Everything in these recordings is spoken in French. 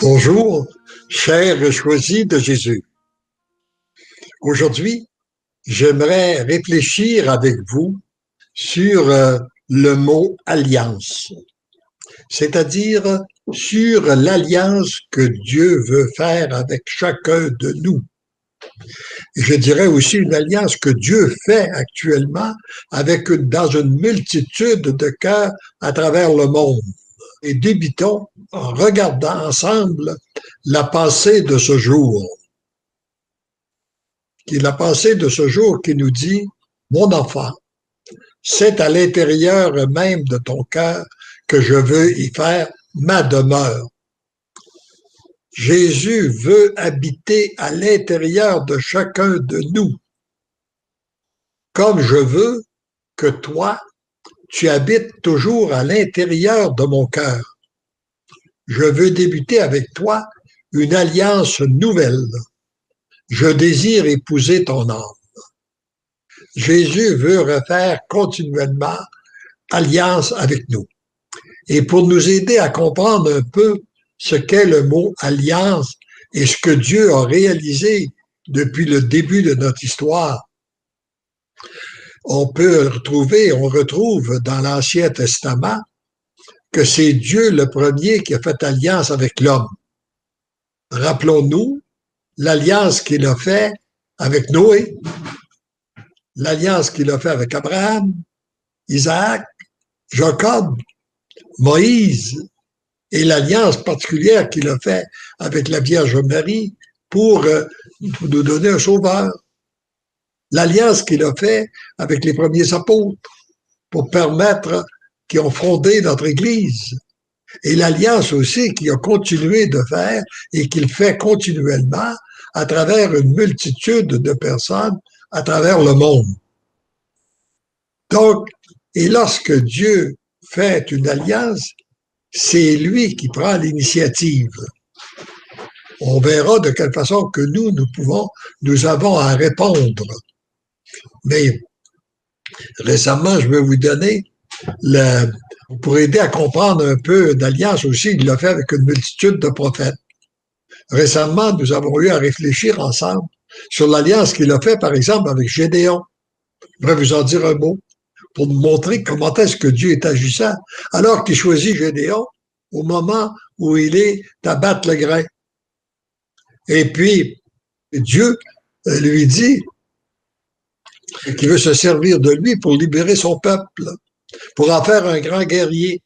Bonjour, chers choisis de Jésus. Aujourd'hui, j'aimerais réfléchir avec vous sur le mot alliance, c'est-à-dire sur l'alliance que Dieu veut faire avec chacun de nous. Et je dirais aussi l'alliance que Dieu fait actuellement dans une multitude de cœurs à travers le monde. Et débutons en regardant ensemble la pensée de ce jour. La pensée de ce jour qui nous dit, mon enfant, c'est à l'intérieur même de ton cœur que je veux y faire ma demeure. Jésus veut habiter à l'intérieur de chacun de nous, comme je veux que toi, tu habites toujours à l'intérieur de mon cœur. Je veux débuter avec toi une alliance nouvelle. Je désire épouser ton âme. Jésus veut refaire continuellement alliance avec nous. Et pour nous aider à comprendre un peu ce qu'est le mot alliance et ce que Dieu a réalisé depuis le début de notre histoire, on retrouve dans l'Ancien Testament que c'est Dieu le premier qui a fait alliance avec l'homme. Rappelons-nous l'alliance qu'il a fait avec Noé, l'alliance qu'il a fait avec Abraham, Isaac, Jacob, Moïse, et l'alliance particulière qu'il a fait avec la Vierge Marie pour nous donner un sauveur. L'alliance qu'il a fait avec les premiers apôtres pour permettre qui ont fondé notre Église. Et l'alliance aussi qu'il a continué de faire et qu'il fait continuellement à travers une multitude de personnes à travers le monde. Donc, et lorsque Dieu fait une alliance, c'est lui qui prend l'initiative. On verra de quelle façon que nous avons à répondre. Mais récemment, je vais vous donner pour aider à comprendre un peu d'alliance aussi, il l'a fait avec une multitude de prophètes. Récemment, nous avons eu à réfléchir ensemble sur l'alliance qu'il a fait, par exemple, avec Gédéon. Je vais vous en dire un mot pour nous montrer comment est-ce que Dieu est agissant, alors qu'il choisit Gédéon au moment où il est à battre le grain. Et puis, Dieu lui dit qu'il veut se servir de lui pour libérer son peuple, pour en faire un grand guerrier.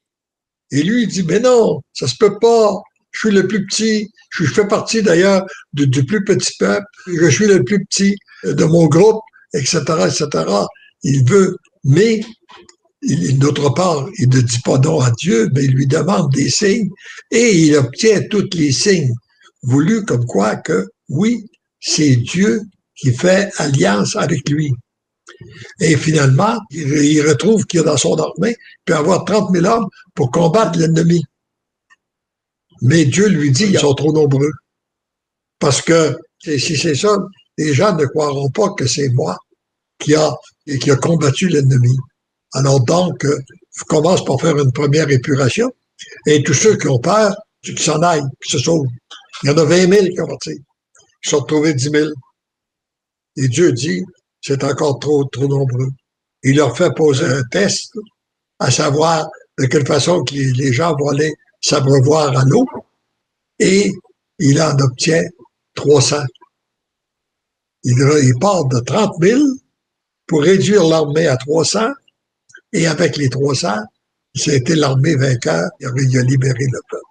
Et lui, il dit, mais non, ça se peut pas. Je suis le plus petit. Je fais partie d'ailleurs du plus petit peuple. Je suis le plus petit de mon groupe, etc., etc. Il veut, mais d'autre part, il ne dit pas non à Dieu, mais il lui demande des signes et il obtient tous les signes voulus comme quoi que, oui, c'est Dieu qui fait alliance avec lui. Et finalement, il retrouve qu'il y a dans son armée, il peut avoir 30 000 hommes pour combattre l'ennemi. Mais Dieu lui dit, ils sont trop nombreux. Parce que si c'est ça, les gens ne croiront pas que c'est moi qui a combattu l'ennemi. Alors donc, je commence par faire une première épuration. Et tous ceux qui ont peur, qui s'en aillent, qui se sauvent. Il y en a 20 000 qui ont parti. Ils sont retrouvés 10 000. Et Dieu dit, c'est encore trop nombreux. Il leur fait poser un test, à savoir de quelle façon les gens vont aller s'abreuvoir à l'eau. Et il en obtient 300. Il part de 30 000 pour réduire l'armée à 300. Et avec les 300, c'était l'armée vainqueur. Il a libéré le peuple.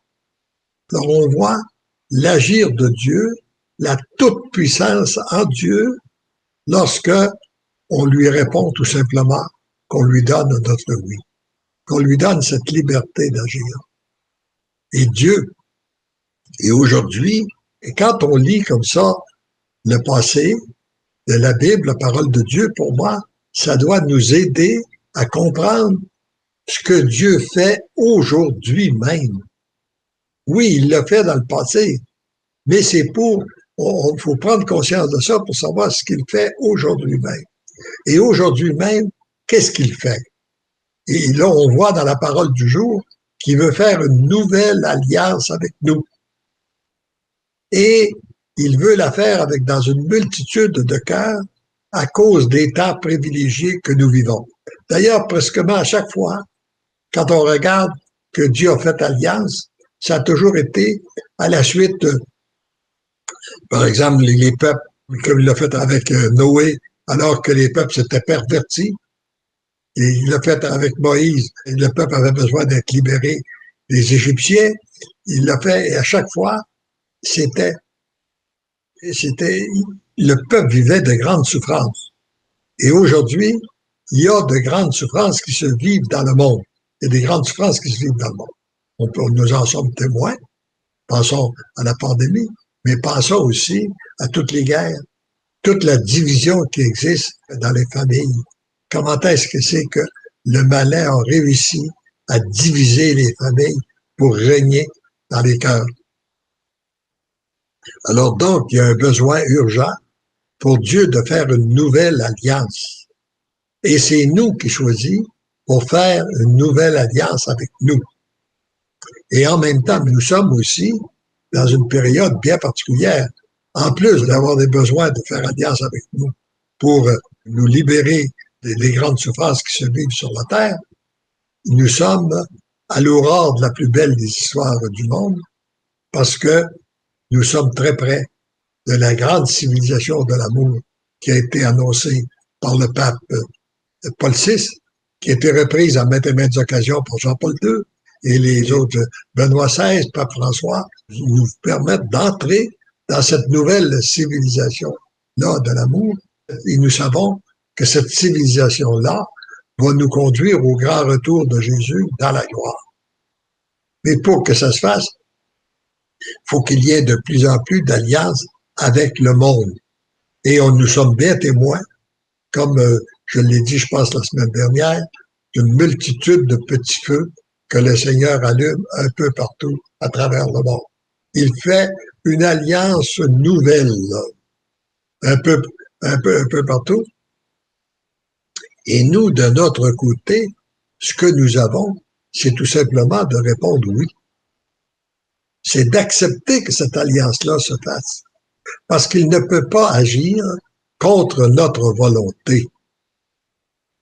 Alors on voit l'agir de Dieu, la toute-puissance en Dieu, lorsque on lui répond tout simplement qu'on lui donne notre oui, qu'on lui donne cette liberté d'agir. Et Dieu, et aujourd'hui, et quand on lit comme ça le passé de la Bible, la parole de Dieu, pour moi, ça doit nous aider à comprendre ce que Dieu fait aujourd'hui même. Oui, il l'a fait dans le passé, mais c'est il faut prendre conscience de ça pour savoir ce qu'il fait aujourd'hui même. Et aujourd'hui même, qu'est-ce qu'il fait? Et là, on voit dans la parole du jour qu'il veut faire une nouvelle alliance avec nous. Et il veut la faire avec dans une multitude de cœurs à cause des temps privilégiés que nous vivons. D'ailleurs, presquement à chaque fois, quand on regarde que Dieu a fait alliance, ça a toujours été à la suite, par exemple, les peuples, comme il l'a fait avec Noé, alors que les peuples s'étaient pervertis, et il l'a fait avec Moïse, et le peuple avait besoin d'être libéré des Égyptiens, il l'a fait, et à chaque fois, c'était, le peuple vivait de grandes souffrances. Et aujourd'hui, il y a de grandes souffrances qui se vivent dans le monde. Il y a des grandes souffrances qui se vivent dans le monde. Nous en sommes témoins. Pensons à la pandémie, mais pensons aussi à toutes les guerres, toute la division qui existe dans les familles. Comment est-ce que c'est que le malin a réussi à diviser les familles pour régner dans les cœurs? Alors donc, il y a un besoin urgent pour Dieu de faire une nouvelle alliance. Et c'est nous qui choisissons pour faire une nouvelle alliance avec nous. Et en même temps, nous sommes aussi dans une période bien particulière, en plus d'avoir des besoins de faire alliance avec nous pour nous libérer des grandes souffrances qui se vivent sur la terre, nous sommes à l'aurore de la plus belle des histoires du monde parce que nous sommes très près de la grande civilisation de l'amour qui a été annoncée par le pape Paul VI, qui a été reprise à maintes et maintes occasions par Jean-Paul II, et les autres, Benoît XVI, Pape François, nous permettent d'entrer dans cette nouvelle civilisation-là de l'amour. Et nous savons que cette civilisation-là va nous conduire au grand retour de Jésus dans la gloire. Mais pour que ça se fasse, il faut qu'il y ait de plus en plus d'alliances avec le monde. Et nous sommes bien témoins, comme je l'ai dit, je pense, la semaine dernière, d'une multitude de petits feux que le Seigneur allume un peu partout à travers le monde. Il fait une alliance nouvelle, un peu partout. Et nous, de notre côté, ce que nous avons, c'est tout simplement de répondre oui. C'est d'accepter que cette alliance-là se fasse. Parce qu'il ne peut pas agir contre notre volonté.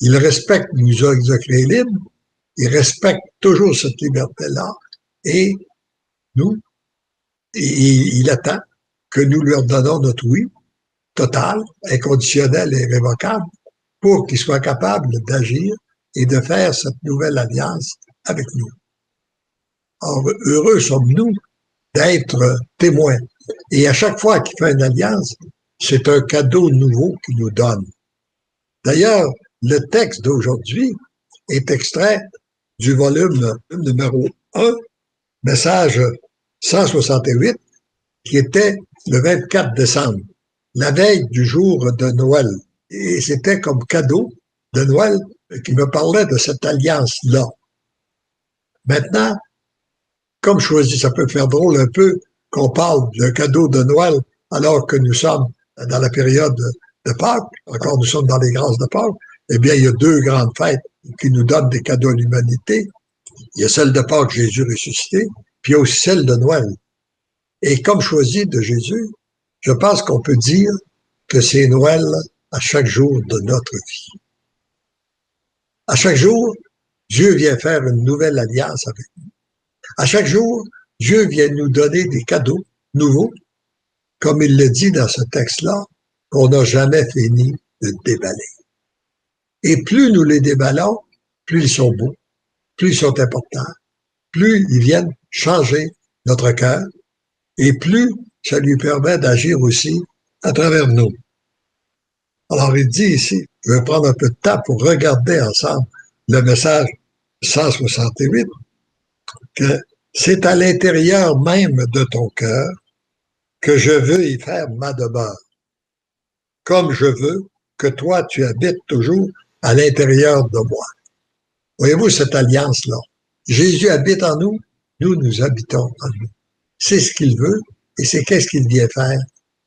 Il respecte, il nous a créés libres, il respecte toujours cette liberté-là, et nous, il attend que nous lui redonnons notre oui, total, inconditionnel et irrévocable, pour qu'il soit capable d'agir et de faire cette nouvelle alliance avec nous. Or, heureux sommes-nous d'être témoins. Et à chaque fois qu'il fait une alliance, c'est un cadeau nouveau qu'il nous donne. D'ailleurs, le texte d'aujourd'hui est extrait du volume numéro 1, message 168, qui était le 24 décembre, la veille du jour de Noël. Et c'était comme cadeau de Noël qui me parlait de cette alliance-là. Maintenant, comme choisi, ça peut faire drôle un peu qu'on parle d'un cadeau de Noël alors que nous sommes dans la période de Pâques, encore nous sommes dans les grâces de Pâques, eh bien, il y a deux grandes fêtes qui nous donnent des cadeaux à l'humanité. Il y a celle de Pâques, Jésus ressuscité, puis il y a aussi celle de Noël. Et comme choisi de Jésus, je pense qu'on peut dire que c'est Noël à chaque jour de notre vie. À chaque jour, Dieu vient faire une nouvelle alliance avec nous. À chaque jour, Dieu vient nous donner des cadeaux nouveaux, comme il le dit dans ce texte-là, qu'on n'a jamais fini de déballer. Et plus nous les déballons, plus ils sont beaux, plus ils sont importants, plus ils viennent changer notre cœur, et plus ça lui permet d'agir aussi à travers nous. Alors il dit ici, je vais prendre un peu de temps pour regarder ensemble le message 168, que c'est à l'intérieur même de ton cœur que je veux y faire ma demeure, comme je veux que toi tu habites toujours à l'intérieur de moi. Voyez-vous cette alliance-là? Jésus habite en nous, nous habitons en lui. C'est ce qu'il veut et c'est qu'est-ce qu'il vient faire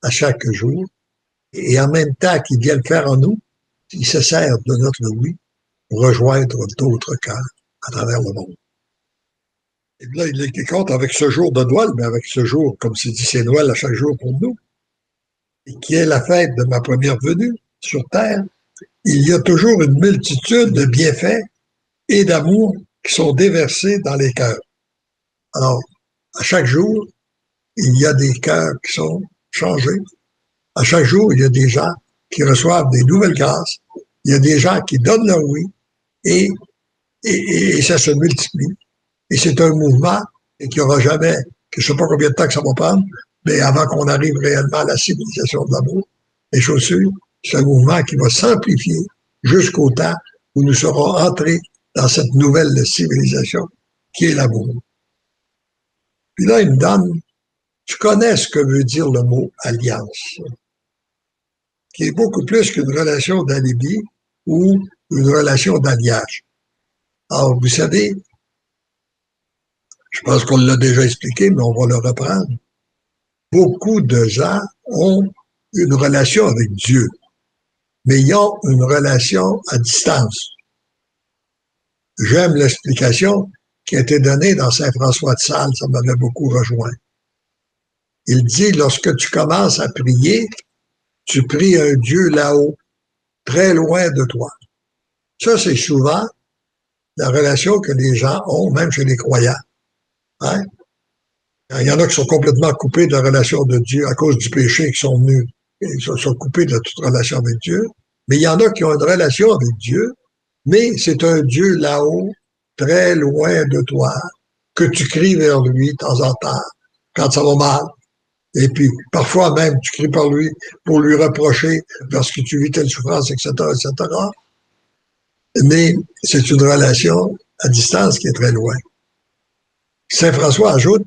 à chaque jour. Et en même temps qu'il vient le faire en nous, il se sert de notre oui pour rejoindre d'autres cœurs à travers le monde. Et là, il compte avec ce jour de Noël, mais avec ce jour, comme c'est dit, c'est Noël à chaque jour pour nous, et qui est la fête de ma première venue sur Terre. Il y a toujours une multitude de bienfaits et d'amour qui sont déversés dans les cœurs. Alors, à chaque jour, il y a des cœurs qui sont changés. À chaque jour, il y a des gens qui reçoivent des nouvelles grâces. Il y a des gens qui donnent leur oui et, et ça se multiplie. Et c'est un mouvement et qu'il n'y aura jamais, que je ne sais pas combien de temps que ça va prendre, mais avant qu'on arrive réellement à la civilisation de l'amour, les chaussures, c'est un mouvement qui va s'amplifier jusqu'au temps où nous serons entrés dans cette nouvelle civilisation qui est l'amour. Puis là, il me donne, tu connais ce que veut dire le mot alliance, qui est beaucoup plus qu'une relation d'alibi ou une relation d'alliage. Alors, vous savez, je pense qu'on l'a déjà expliqué, mais on va le reprendre. Beaucoup de gens ont une relation avec Dieu, mais ils ont une relation à distance. J'aime l'explication qui a été donnée dans Saint François de Sales, ça m'avait beaucoup rejoint. Il dit, lorsque tu commences à prier, tu pries un Dieu là-haut, très loin de toi. Ça, c'est souvent la relation que les gens ont, même chez les croyants. Hein? Il y en a qui sont complètement coupés de la relation de Dieu à cause du péché, qui sont venus, ils sont coupés de toute relation avec Dieu. Mais il y en a qui ont une relation avec Dieu, mais c'est un Dieu là-haut, très loin de toi, que tu cries vers lui de temps en temps, quand ça va mal. Et puis, parfois même, tu cries par lui pour lui reprocher lorsque tu vis telle souffrance, etc., etc. Mais c'est une relation à distance qui est très loin. Saint François ajoute,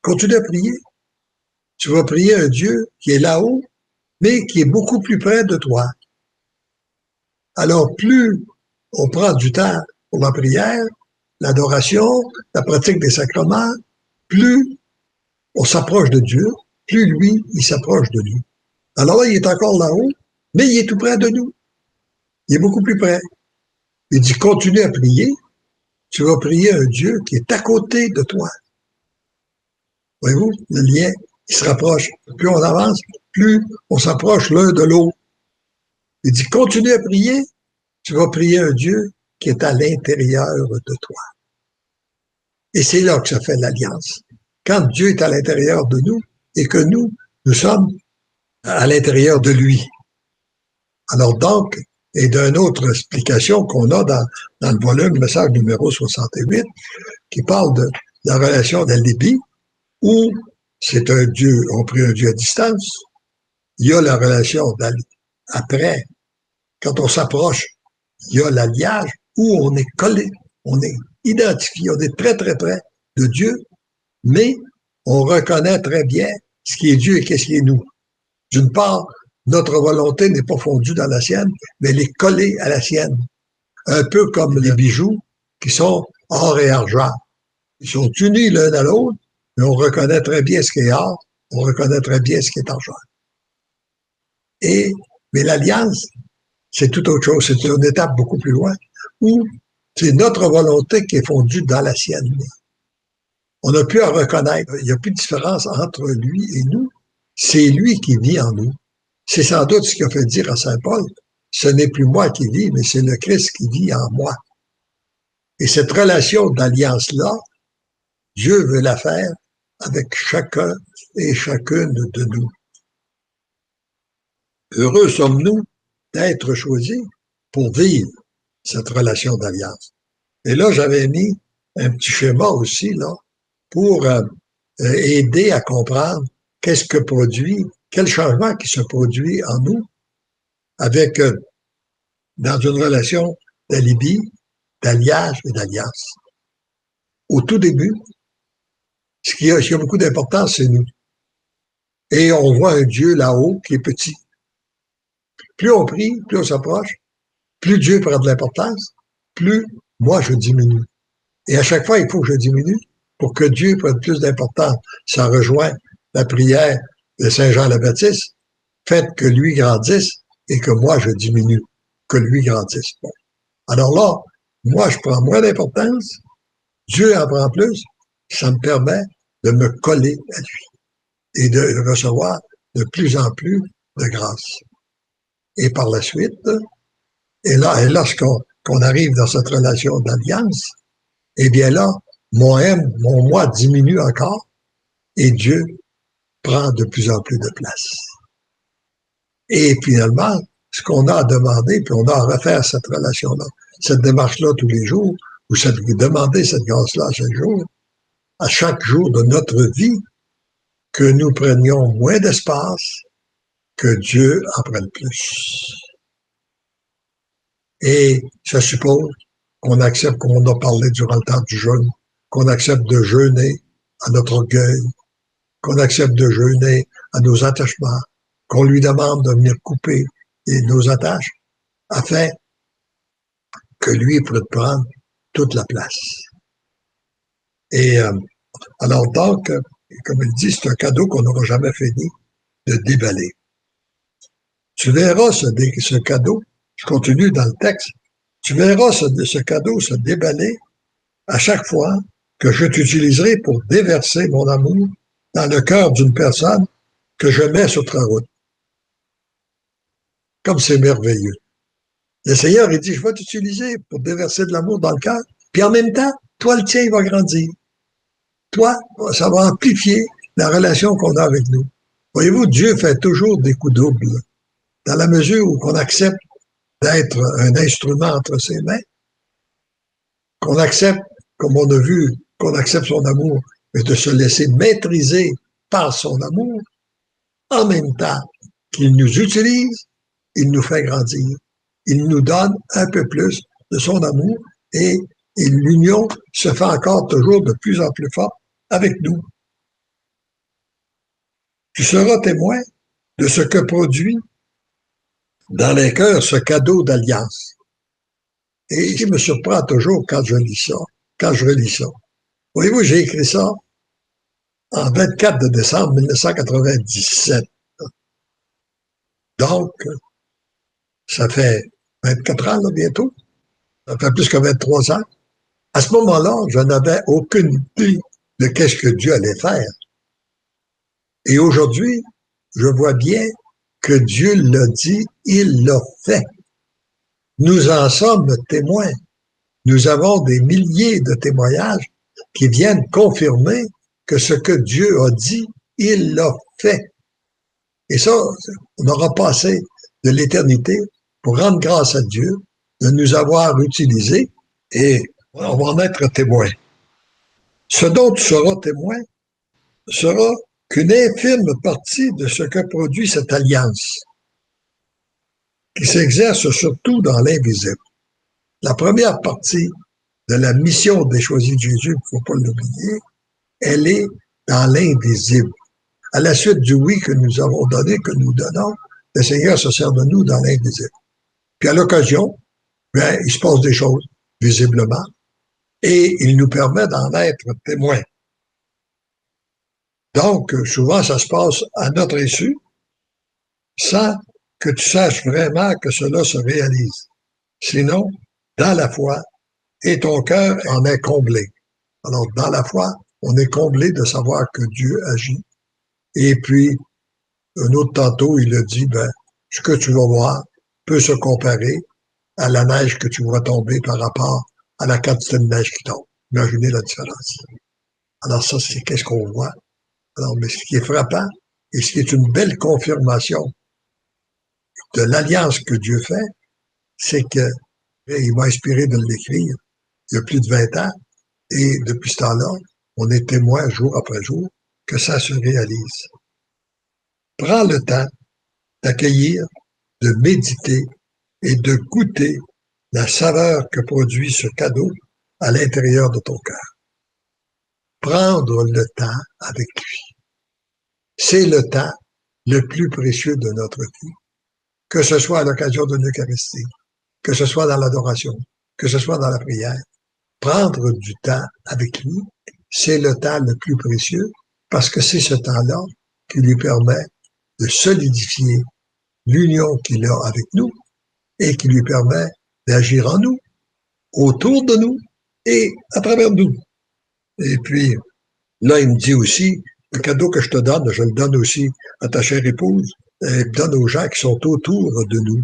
continue à prier. Tu vas prier un Dieu qui est là-haut, mais qui est beaucoup plus près de toi. Alors, plus on prend du temps pour la prière, l'adoration, la pratique des sacrements, plus on s'approche de Dieu, plus lui, il s'approche de nous. Alors là, il est encore là-haut, mais il est tout près de nous. Il est beaucoup plus près. Il dit, continue à prier, tu vas prier un Dieu qui est à côté de toi. Voyez-vous, le lien, il se rapproche. Plus on avance, plus on s'approche l'un de l'autre. Il dit, continue à prier, tu vas prier un Dieu qui est à l'intérieur de toi. Et c'est là que ça fait l'alliance. Quand Dieu est à l'intérieur de nous et que nous sommes à l'intérieur de lui. Alors donc, et d'une autre explication qu'on a dans le volume Message numéro 68, qui parle de la relation d'Alibi, où c'est un Dieu, on prie un Dieu à distance, il y a la relation après, quand on s'approche, il y a l'alliage où on est collé, on est identifié, on est très très près de Dieu, mais on reconnaît très bien ce qui est Dieu et qu'est-ce qui est nous. D'une part, notre volonté n'est pas fondue dans la sienne, mais elle est collée à la sienne. Un peu comme les bijoux qui sont or et argent. Ils sont unis l'un à l'autre, mais on reconnaît très bien ce qui est or, on reconnaît très bien ce qui est argent. Mais l'alliance, c'est tout autre chose, c'est une étape beaucoup plus loin, où c'est notre volonté qui est fondue dans la sienne. On n'a plus à reconnaître, il n'y a plus de différence entre lui et nous, c'est lui qui vit en nous. C'est sans doute ce qu'il a fait dire à Saint Paul, ce n'est plus moi qui vis, mais c'est le Christ qui vit en moi. Et cette relation d'alliance-là, Dieu veut la faire avec chacun et chacune de nous. Heureux sommes-nous d'être choisis pour vivre cette relation d'alliance. Et là, j'avais mis un petit schéma aussi, là, pour aider à comprendre qu'est-ce que produit, quel changement qui se produit en nous avec, dans une relation d'alibi, d'alliage et d'alliance. Au tout début, ce qui a beaucoup d'importance, c'est nous. Et on voit un Dieu là-haut qui est petit. Plus on prie, plus on s'approche, plus Dieu prend de l'importance, plus moi je diminue. Et à chaque fois, il faut que je diminue pour que Dieu prenne plus d'importance. Ça rejoint la prière de Saint Jean le Baptiste. Faites que lui grandisse et que moi je diminue, que lui grandisse. Bon. Alors là, moi je prends moins d'importance, Dieu en prend plus, ça me permet de me coller à lui et de recevoir de plus en plus de grâce. Et par la suite, et lorsqu'on arrive dans cette relation d'alliance, eh bien là, mon moi diminue encore et Dieu prend de plus en plus de place. Et finalement, ce qu'on a à demander, puis on a à refaire cette relation-là, cette démarche-là tous les jours, ou demander cette grâce-là à chaque jour de notre vie, que nous prenions moins d'espace, que Dieu en prenne plus. Et ça suppose qu'on accepte, comme on a parlé durant le temps du jeûne, qu'on accepte de jeûner à notre orgueil, qu'on accepte de jeûner à nos attachements, qu'on lui demande de venir couper nos attaches, afin que lui puisse prendre toute la place. Et alors donc, comme il dit, c'est un cadeau qu'on n'aura jamais fini de déballer. Tu verras ce cadeau, je continue dans le texte, tu verras ce cadeau se déballer à chaque fois que je t'utiliserai pour déverser mon amour dans le cœur d'une personne que je mets sur ta route. Comme c'est merveilleux. Le Seigneur, il dit, je vais t'utiliser pour déverser de l'amour dans le cœur, puis en même temps, toi, le tien, il va grandir. Toi, ça va amplifier la relation qu'on a avec nous. Voyez-vous, Dieu fait toujours des coups doubles. Dans la mesure où on accepte d'être un instrument entre ses mains, qu'on accepte, comme on a vu, qu'on accepte son amour, et de se laisser maîtriser par son amour, en même temps qu'il nous utilise, il nous fait grandir. Il nous donne un peu plus de son amour et l'union se fait encore toujours de plus en plus forte avec nous. Tu seras témoin de ce que produit dans les cœurs ce cadeau d'alliance. Et il me surprend toujours quand je lis ça, quand je relis ça. Voyez-vous, j'ai écrit ça en 24 décembre 1997. Donc, ça fait 24 ans, là, bientôt. Ça fait plus que 23 ans. À ce moment-là, je n'avais aucune idée de qu'est-ce que Dieu allait faire. Et aujourd'hui, je vois bien que Dieu l'a dit, il l'a fait. Nous en sommes témoins. Nous avons des milliers de témoignages qui viennent confirmer que ce que Dieu a dit, il l'a fait. Et ça, on aura passé de l'éternité pour rendre grâce à Dieu de nous avoir utilisés et on va en être témoin. Ce dont tu seras témoin sera qu'une infime partie de ce que produit cette alliance, qui s'exerce surtout dans l'invisible. La première partie de la mission des choisis de Jésus, il ne faut pas l'oublier, elle est dans l'invisible. À la suite du oui que nous avons donné, que nous donnons, le Seigneur se sert de nous dans l'invisible. Puis à l'occasion, ben, il se passe des choses, visiblement, et il nous permet d'en être témoins. Donc, souvent, ça se passe à notre insu, sans que tu saches vraiment que cela se réalise. Sinon, dans la foi, et ton cœur en est comblé. Alors, dans la foi, on est comblé de savoir que Dieu agit. Et puis, un autre tantôt, il a dit, ben, ce que tu vas voir peut se comparer à la neige que tu vois tomber par rapport à la quantité de neige qui tombe. Imaginez la différence. Alors ça, c'est qu'est-ce qu'on voit. Alors, mais ce qui est frappant, et ce qui est une belle confirmation de l'alliance que Dieu fait, c'est que il m'a inspiré de l'écrire il y a plus de 20 ans, et depuis ce temps-là, on est témoin jour après jour que ça se réalise. Prends le temps d'accueillir, de méditer et de goûter la saveur que produit ce cadeau à l'intérieur de ton cœur. Prendre le temps avec lui. C'est le temps le plus précieux de notre vie, que ce soit à l'occasion de l'Eucharistie, que ce soit dans l'adoration, que ce soit dans la prière. Prendre du temps avec lui, c'est le temps le plus précieux parce que c'est ce temps-là qui lui permet de solidifier l'union qu'il a avec nous et qui lui permet d'agir en nous, autour de nous et à travers nous. Et puis, Là, il me dit aussi, le cadeau que je te donne, je le donne aussi à ta chère épouse, et il donne aux gens qui sont autour de nous.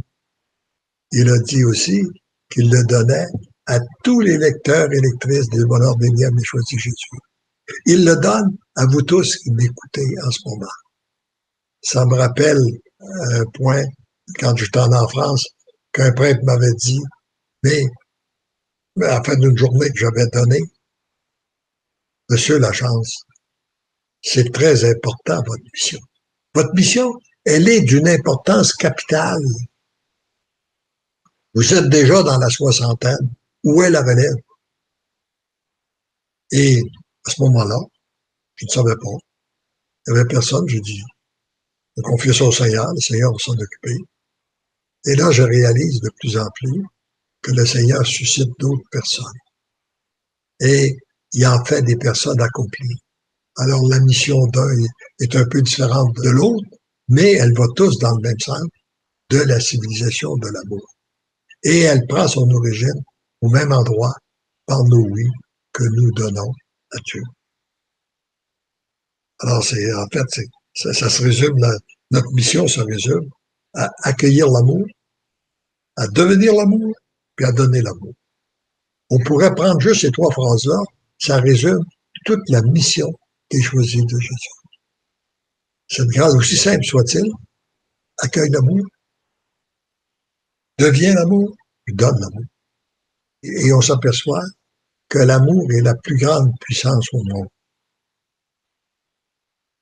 Il a dit aussi qu'il le donnait à tous les lecteurs et lectrices du Bonheur des Liens, mais choisi Jésus. Il le donne à vous tous qui m'écoutez en ce moment. Ça me rappelle un point, quand j'étais en France, qu'un prêtre m'avait dit, mais à la fin d'une journée que j'avais donnée, Monsieur Lachance, c'est très important, votre mission. Votre mission, elle est d'une importance capitale. Vous êtes déjà dans la soixantaine. Où est la relève? Et à ce moment-là, je ne savais pas. Il n'y avait personne. J'ai dit, je confie ça au Seigneur. Le Seigneur va s'en occuper. Et là, je réalise de plus en plus que le Seigneur suscite d'autres personnes. Et il en fait des personnes accomplies. Alors, la mission d'un est un peu différente de l'autre, mais elle va tous dans le même sens de la civilisation de l'amour. Et elle prend son origine au même endroit par nos oui que nous donnons à Dieu. Alors, en fait, ça se résume, notre mission se résume à accueillir l'amour, à devenir l'amour, puis à donner l'amour. On pourrait prendre juste ces trois phrases-là, ça résume toute la mission qui est choisie de Jésus. Cette grâce, aussi simple soit-il, accueille l'amour, devient l'amour, puis donne l'amour. Et on s'aperçoit que l'amour est la plus grande puissance au monde.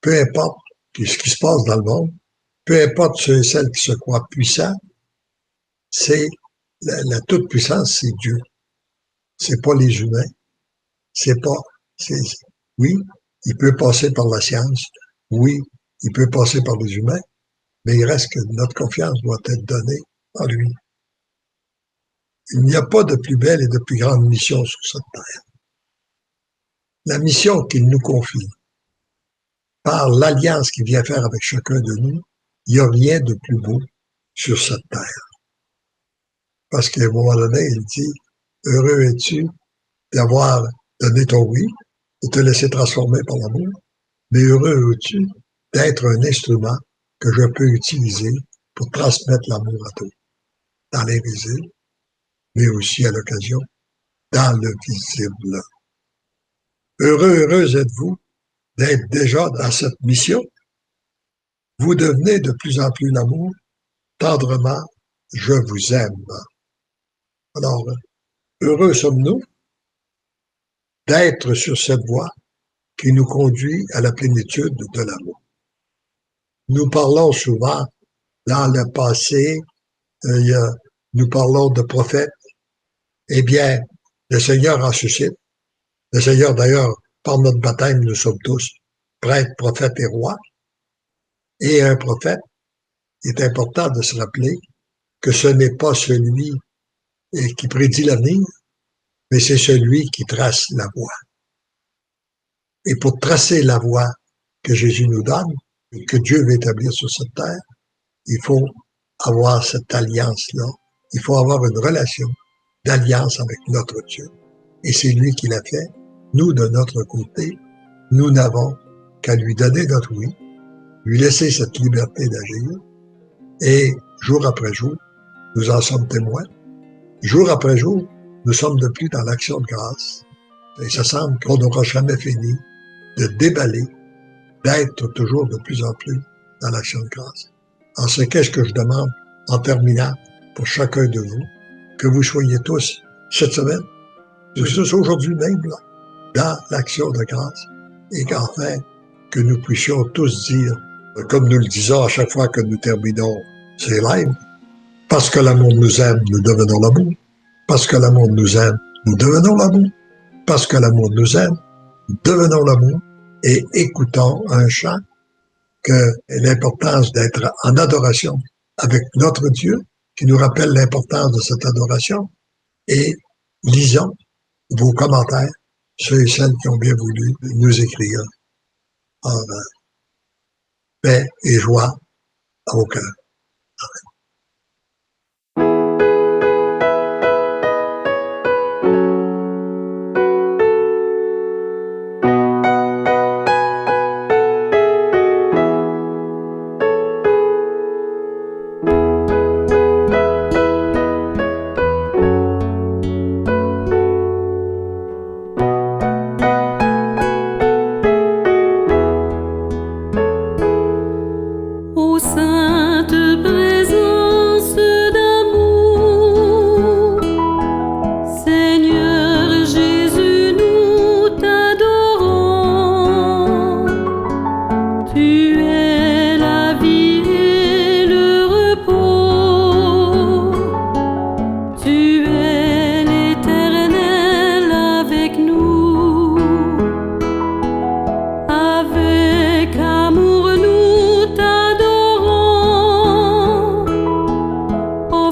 Peu importe ce qui se passe dans le monde, peu importe ceux et celles qui se croient puissants, c'est la toute-puissance, c'est Dieu. C'est pas les humains. C'est pas. Oui, il peut passer par la science. Oui, il peut passer par les humains, mais il reste que notre confiance doit être donnée en lui. Il n'y a pas de plus belle et de plus grande mission sur cette terre. La mission qu'il nous confie, par l'alliance qu'il vient faire avec chacun de nous, il n'y a rien de plus beau sur cette terre. Parce qu'à un moment donné, il dit, heureux es-tu d'avoir donné ton oui, de te laisser transformer par l'amour, mais heureux es-tu d'être un instrument que je peux utiliser pour transmettre l'amour à d'autres, dans l'invisible, mais aussi à l'occasion, dans le visible. Heureux êtes-vous d'être déjà dans cette mission. Vous devenez de plus en plus l'amour, tendrement, je vous aime. Alors, heureux sommes-nous d'être sur cette voie qui nous conduit à la plénitude de l'amour. Nous parlons souvent dans le passé, nous parlons de prophètes. Eh bien, le Seigneur en suscite. Le Seigneur, d'ailleurs, par notre baptême, nous sommes tous prêtres, prophètes et rois. Et un prophète, il est important de se rappeler que ce n'est pas celui qui prédit l'avenir, mais c'est celui qui trace la voie. Et pour tracer la voie que Jésus nous donne, que Dieu veut établir sur cette terre, il faut avoir cette alliance-là. Il faut avoir une relation d'alliance avec notre Dieu. Et c'est lui qui l'a fait. Nous, de notre côté, nous n'avons qu'à lui donner notre oui, lui laisser cette liberté d'agir. Et jour après jour, nous en sommes témoins. Jour après jour, nous sommes de plus dans l'action de grâce. Et ça semble qu'on n'aura jamais fini de déballer, d'être toujours de plus en plus dans l'action de grâce. Alors, c'est qu'est-ce que je demande en terminant pour chacun de vous, que vous soyez tous cette semaine, tous aujourd'hui même, là, dans l'action de grâce, et qu'enfin, que nous puissions tous dire, comme nous le disons à chaque fois que nous terminons ces lives, parce que l'amour nous aime, nous devenons l'amour. Parce que l'amour nous aime, nous devenons l'amour. Parce que l'amour nous aime, nous devenons l'amour. Et écoutons un chant que l'importance d'être en adoration avec notre Dieu, qui nous rappelle l'importance de cette adoration, et lisons vos commentaires, ceux et celles qui ont bien voulu nous écrire en paix et joie à vos cœurs.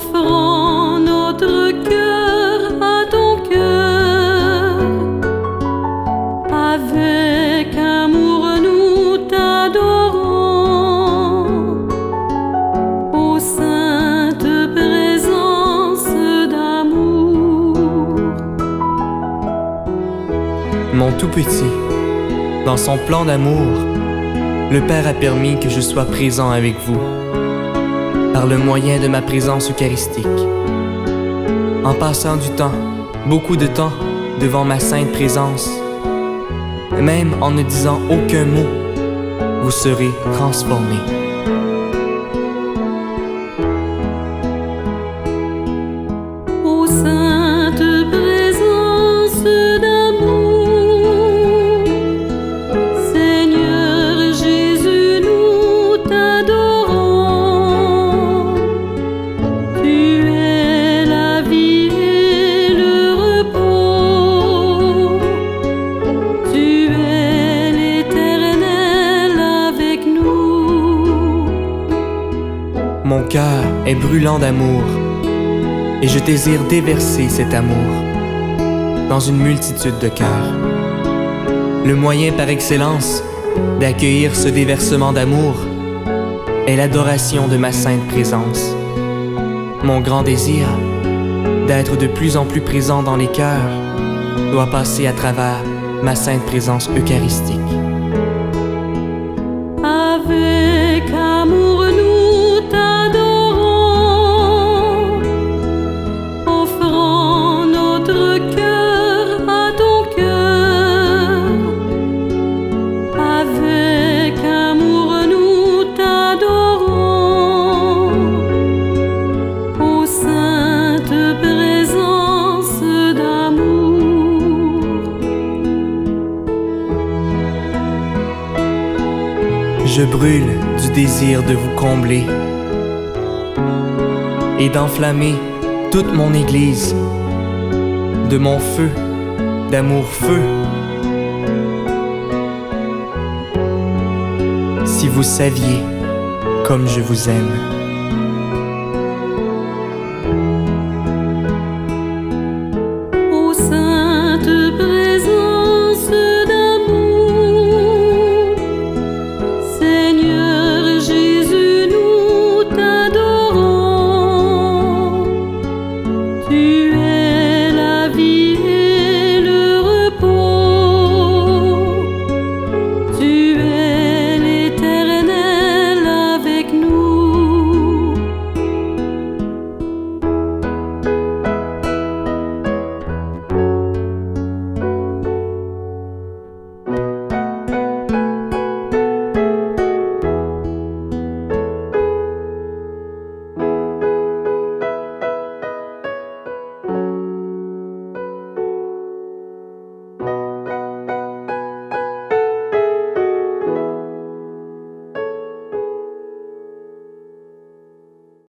offrant notre cœur à ton cœur. Avec amour nous t'adorons, ô sainte présence d'amour. Mon tout petit, dans son plan d'amour, le Père a permis que je sois présent avec vous, par le moyen de ma présence eucharistique. En passant du temps, beaucoup de temps, devant ma sainte présence, même en ne disant aucun mot, vous serez transformés. Ô sainte présence d'amour, Seigneur Jésus, nous t'adorons. Tu es la vie et le repos, tu es l'Éternel avec nous. Mon cœur est brûlant d'amour, et je désire déverser cet amour dans une multitude de cœurs. Le moyen par excellence d'accueillir ce déversement d'amour est l'adoration de ma sainte présence. Mon grand désir d'être de plus en plus présent dans les cœurs doit passer à travers ma sainte présence eucharistique. Avec amour nous t'adorons, offrant notre cœur à ton cœur. Avec amour nous t'adorons, ô sainte présence d'amour. Je brûle du désir de vous combler et d'enflammer toute mon Église de mon feu, d'amour-feu. Si vous saviez comme je vous aime.